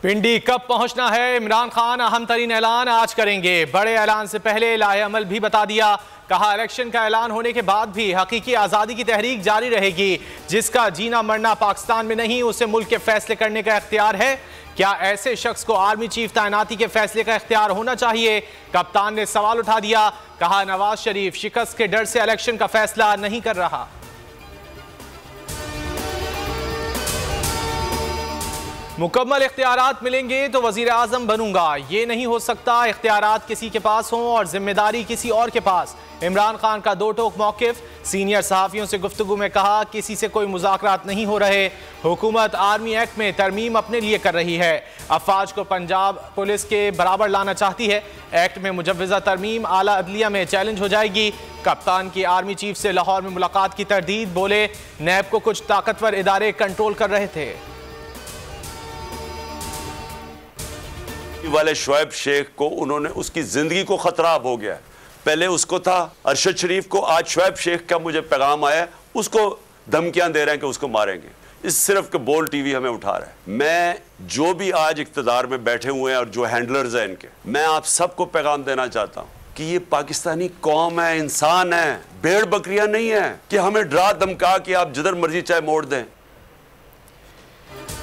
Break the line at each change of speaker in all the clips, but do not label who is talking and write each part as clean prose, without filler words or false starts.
पिंडी कब पहुंचना है? इमरान खान अहम तरीन ऐलान आज करेंगे। बड़े ऐलान से पहले लाहे अमल भी बता दिया। कहा इलेक्शन का ऐलान होने के बाद भी हकीकी आज़ादी की तहरीक जारी रहेगी। जिसका जीना मरना पाकिस्तान में नहीं, उसे मुल्क के फैसले करने का इख्तियार है। क्या ऐसे शख्स को आर्मी चीफ तैनाती के फैसले का इख्तियार होना चाहिए? कप्तान ने सवाल उठा दिया। कहा नवाज शरीफ शिकस्त के डर से इलेक्शन का फैसला नहीं कर रहा। मुकम्मल इख्तियारात मिलेंगे तो वजीर आजम बनूंगा। ये नहीं हो सकता इख्तियारात किसी के पास हों और जिम्मेदारी किसी और के पास। इमरान खान का दो टोक मौकिफ। सीनियर सहाफ़ियों से गुफ्तगू में कहा किसी से कोई मुज़ाकरात नहीं हो रहे। हुकूमत आर्मी एक्ट में तरमीम अपने लिए कर रही है। अफवाज को पंजाब पुलिस के बराबर लाना चाहती है। एक्ट में मुजव्वज़ा तरमीम आला अदलिया में चैलेंज हो जाएगी। कप्तान की आर्मी चीफ से लाहौर में मुलाकात की तरदीद। बोले नैब को कुछ ताकतवर इदारे कंट्रोल कर रहे थे।
वाले शोएब शेख को उन्होंने उसकी जिंदगी को खतरा अब हो गया है। पहले उसको था अरशद शरीफ को, आज शोएब शेख का मुझे पैगाम आया, उसको धमकियां दे रहे हैं कि उसको मारेंगे। इस सिर्फ के बोल टीवी हमें उठा रहा है। मैं जो भी आज इख्तिदार में बैठे हुए हैं और जो हैंडलर्स हैं इनके, मैं आप सबको पैगाम देना चाहता हूं कि ये पाकिस्तानी कौम है, इंसान है, भेड़ बकरियां नहीं है कि हमें डरा धमका के आप जिधर मर्जी चाहे मोड़ दें।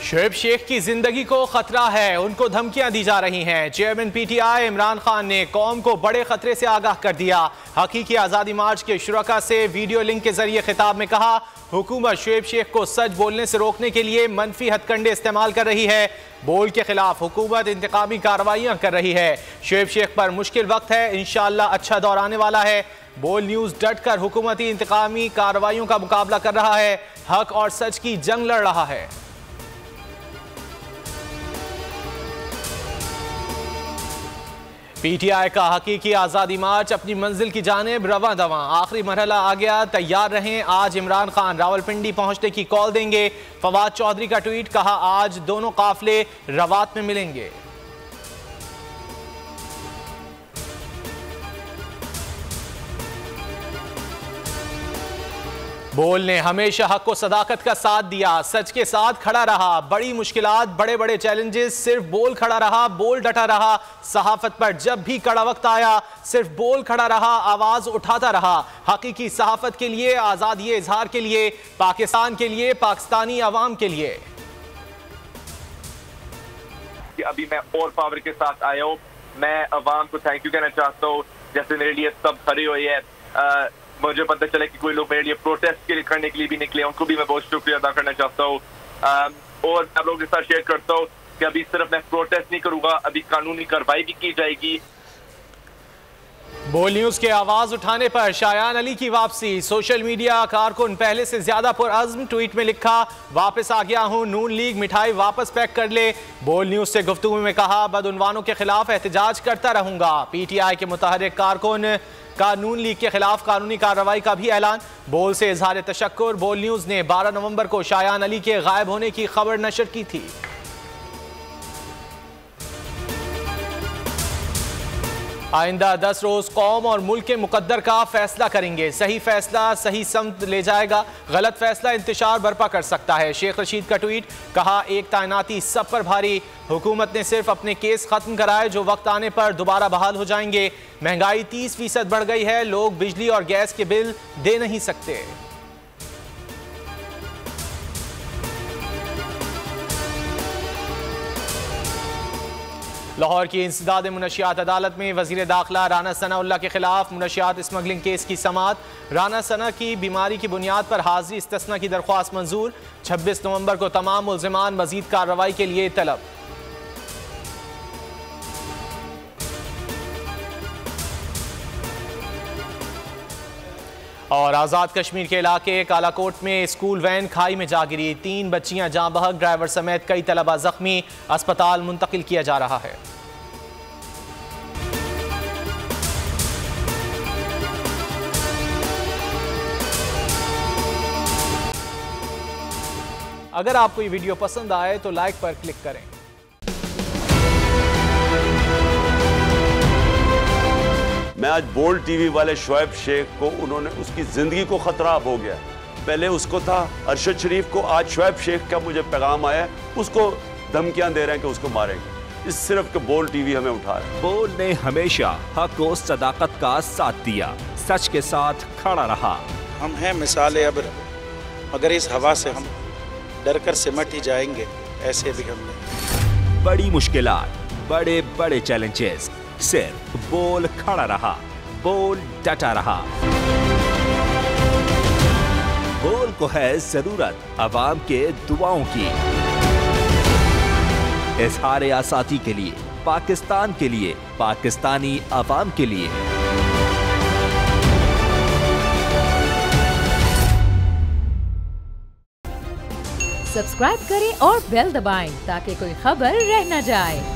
शोएब शेख की जिंदगी को खतरा है, उनको धमकियां दी जा रही हैं। चेयरमैन पीटीआई इमरान खान ने कौम को बड़े खतरे से आगाह कर दिया। हकीकी आज़ादी मार्च के शुरका से वीडियो लिंक के जरिए खिताब में कहा हुकूमत शोएब शेख को सच बोलने से रोकने के लिए मनफी हथकंडे इस्तेमाल कर रही है। बोल के खिलाफ हुकूमत इंतकामी कार्रवाइयां कर रही है। शोएब शेख पर मुश्किल वक्त है, इंशाअल्लाह अच्छा दौर आने वाला है। बोल न्यूज़ डट कर हुकूमती इंतकामी कार्रवाइयों का मुकाबला कर रहा है। हक और सच की जंग लड़ रहा है। पीटीआई का हकीकी आज़ादी मार्च अपनी मंजिल की जानिब रवां दवां। आखिरी मरहला आ गया, तैयार रहें। आज इमरान खान रावलपिंडी पहुंचने की कॉल देंगे। फवाद चौधरी का ट्वीट। कहा आज दोनों काफिले रवात में मिलेंगे। बोल ने हमेशा हक को सदाकत का साथ दिया, सच के साथ खड़ा रहा। बड़ी मुश्किलात, बड़े बड़े चैलेंजेस, सिर्फ बोल खड़ा रहा, बोल डटा रहा। सहाफत पर जब भी कड़ा वक्त आया सिर्फ बोल खड़ा रहा, आवाज उठाता रहा। हकीकी सहाफत के लिए, आजादी इजहार के लिए, पाकिस्तान के लिए, पाकिस्तानी अवाम के लिए।
अभी मैं और पावर के साथ आया हूँ। मैं अवाम को थैंक यू कहना चाहता हूँ, जैसे मेरे लिए सब खड़े हुए हैं। मुझे पता चला कि कोई लोग मेरे लिए प्रोटेस्ट करने के लिए भी निकले, उनको भी मैं बहुत शुक्रिया अदा करना चाहता हूँ। और आप लोगों के साथ शेयर करता हूँ कि अभी सिर्फ मैं प्रोटेस्ट नहीं करूंगा, अभी कानूनी कार्रवाई भी की जाएगी।
बोल न्यूज के आवाज उठाने पर शायान अली की वापसी। सोशल मीडिया कारकुन पहले से ज्यादा पुरअज़्म। ट्वीट में लिखा वापस आ गया हूं, नून लीग मिठाई वापस पैक कर ले। बोल न्यूज से गुफ्तगू में कहा बदउनवानों के खिलाफ एहतजाज करता रहूंगा। पीटीआई के मुतहर्रिक कारकुन का नून लीग के खिलाफ कानूनी कार्रवाई का भी ऐलान। बोल से इजहार तशक्कुर। बोल न्यूज ने 12 नवंबर को शायान अली के गायब होने की खबर नशर की थी। आइंदा 10 रोज कौम और मुल्क के मुकद्दर का फैसला करेंगे। सही फैसला सही समत ले जाएगा, गलत फैसला इंतशार बर्पा कर सकता है। शेख रशीद का ट्वीट। कहा एक तैनाती सब पर भारी। हुकूमत ने सिर्फ अपने केस खत्म कराए जो वक्त आने पर दोबारा बहाल हो जाएंगे। महंगाई 30% बढ़ गई है, लोग बिजली और गैस के बिल दे नहीं सकते। लाहौर की इंसदाद मुनशियात अदालत में वजीर दाखिला राना सनाउल्लाह के खिलाफ मुनशियात स्मगलिंग केस की समाअत। राना सना की बीमारी की बुनियाद पर हाजिरी इस्तिस्ना की दरख्वास्त मंजूर। 26 नवंबर को तमाम मुल्जिमान मजीद कार्रवाई के लिए तलब। और आज़ाद कश्मीर के इलाके कालाकोट में स्कूल वैन खाई में जा गिरी। 3 बच्चियां जाँ बहक, ड्राइवर समेत कई तलबा जख्मी। अस्पताल मुंतकिल किया जा रहा है। अगर आपको ये वीडियो पसंद आए तो लाइक पर क्लिक करें।
मैं आज बोल्ड टीवी वाले शोएब शेख को, उन्होंने उसकी जिंदगी को खतरा अब हो गया। पहले उसको था अरशद शरीफ को, आज शोएब शेख का मुझे पैगाम आया, उसको धमकियां दे रहे हैं कि उसको मारेंगे। इस सिर्फ के बोल टीवी हमें उठा रहा है।
बोल ने हमेशा हक और सदाकत का साथ दिया, सच के साथ खड़ा रहा।
हम हैं मिसाल अब्र, मगर इस हवा से हम डर कर सिमट ही जाएंगे, ऐसे भी हम नहीं।
बड़ी मुश्किलात, बड़े बड़े चैलेंजेस, सिर्फ बोल खड़ा रहा, बोल डटा रहा। बोल को है जरूरत अवाम के दुआओं की। इज़हार आज़ादी के लिए, पाकिस्तान के लिए, पाकिस्तानी अवाम के लिए।
सब्सक्राइब करें और बेल दबाएं ताकि कोई खबर रह न जाए।